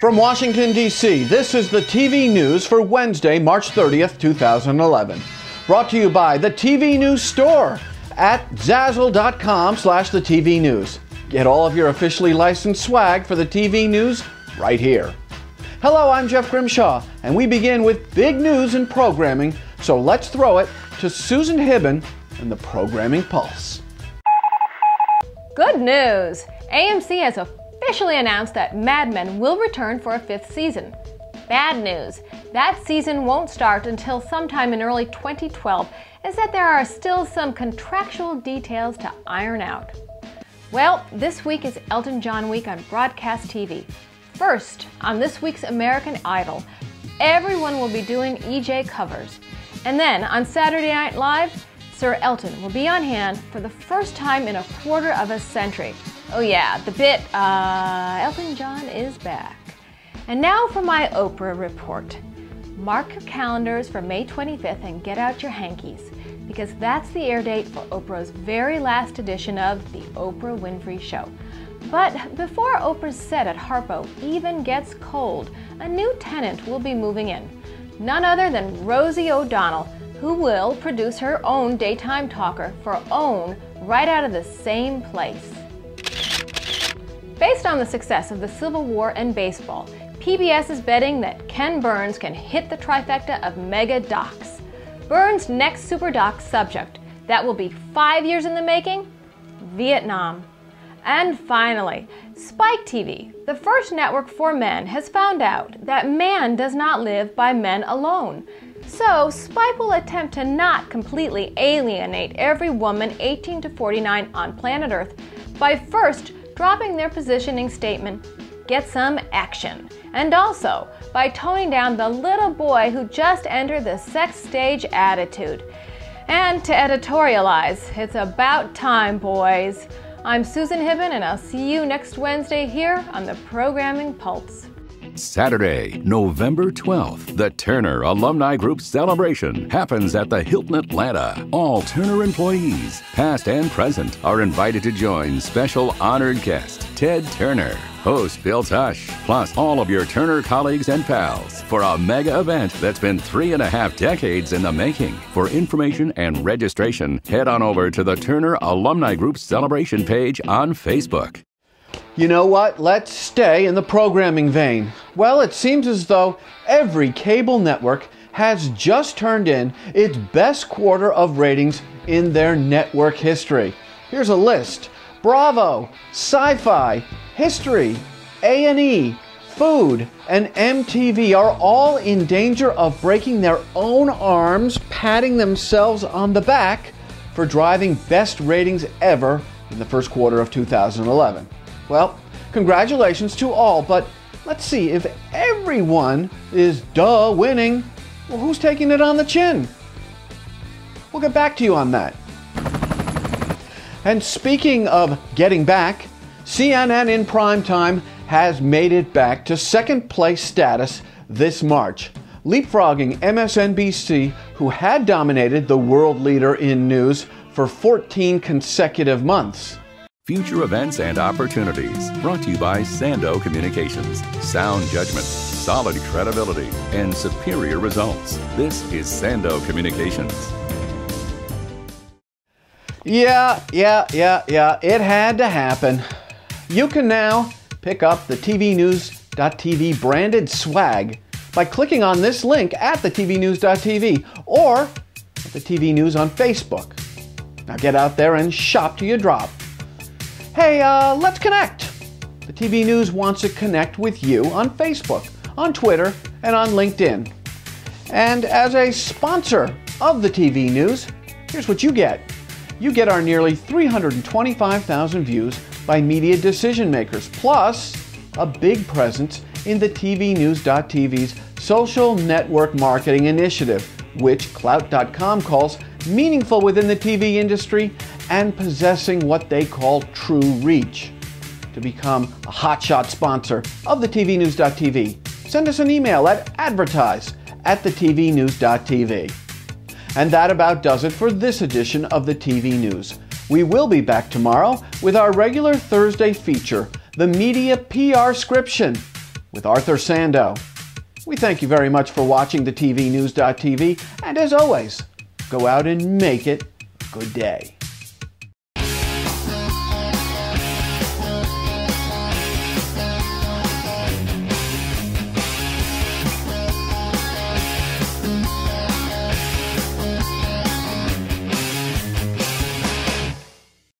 From Washington, D.C., this is the TV News for Wednesday, March 30th, 2011. Brought to you by the TV News Store at Zazzle.com/the TV News. Get all of your officially licensed swag for the TV News right here. Hello, I'm Jeff Grimshaw, and we begin with big news and programming, so let's throw it to Susan Hibben and the Programming Pulse. Good news! AMC has officially announced that Mad Men will return for a 5th season. Bad news, that season won't start until sometime in early 2012, as that there are still some contractual details to iron out. Well, this week is Elton John week on broadcast TV. First, on this week's American Idol, everyone will be doing EJ covers. And then on Saturday Night Live, Sir Elton will be on hand for the first time in a quarter of a century. Oh yeah, the bit, Elton John is back. And now for my Oprah Report. Mark your calendars for May 25th and get out your hankies, because that's the air date for Oprah's very last edition of The Oprah Winfrey Show. But before Oprah's set at Harpo even gets cold, a new tenant will be moving in. None other than Rosie O'Donnell, who will produce her own daytime talker for OWN right out of the same place. Based on the success of the Civil War and baseball, PBS is betting that Ken Burns can hit the trifecta of mega docs. Burns' next super doc subject, that will be 5 years in the making, Vietnam. And finally, Spike TV, the first network for men, has found out that man does not live by men alone. So Spike will attempt to not completely alienate every woman 18 to 49 on planet Earth by first dropping their positioning statement, "Get some action," and also by toning down the little boy who just entered the sex stage attitude. And to editorialize, it's about time, boys. I'm Susan Hibben, and I'll see you next Wednesday here on the Programming Pulse. Saturday, November 12th, the Turner Alumni Group celebration happens at the Hilton Atlanta. All Turner employees, past and present, are invited to join special honored guest Ted Turner, host Bill Tush, plus all of your Turner colleagues and pals for a mega event that's been 3.5 decades in the making. For information and registration, head on over to the Turner Alumni Group celebration page on Facebook. You know what? Let's stay in the programming vein. Well, it seems as though every cable network has just turned in its best quarter of ratings in their network history. Here's a list. Bravo, Sci-Fi, History, A&E, Food, and MTV are all in danger of breaking their own arms, patting themselves on the back for driving best ratings ever in the first quarter of 2011. Well, congratulations to all, but let's see, if everyone is winning, well, who's taking it on the chin? We'll get back to you on that. And speaking of getting back, CNN in primetime has made it back to second place status this March, leapfrogging MSNBC, who had dominated the world leader in news for 14 consecutive months. Future events and opportunities brought to you by Sando Communications. Sound judgment, solid credibility, and superior results. This is Sando Communications. Yeah, it had to happen. You can now pick up the tvnews.tv branded swag by clicking on this link at the tvnews.tv or at the TV News on Facebook. Now get out there and shop till you drop. Hey, let's connect. The TV News wants to connect with you on Facebook, on Twitter, and on LinkedIn. And as a sponsor of the TV News, here's what you get. You get our nearly 325,000 views by media decision makers, plus a big presence in the tvnews.tv's social network marketing initiative, which Clout.com calls meaningful within the TV industry and possessing what they call true reach. To become a hotshot sponsor of the tvnews.tv, send us an email at advertise@thetvnews.tv. And that about does it for this edition of the TV News. We will be back tomorrow with our regular Thursday feature, the Media PR Scription. with Arthur Sando. We thank you very much for watching the TVNews.tv, and as always, go out and make it good day.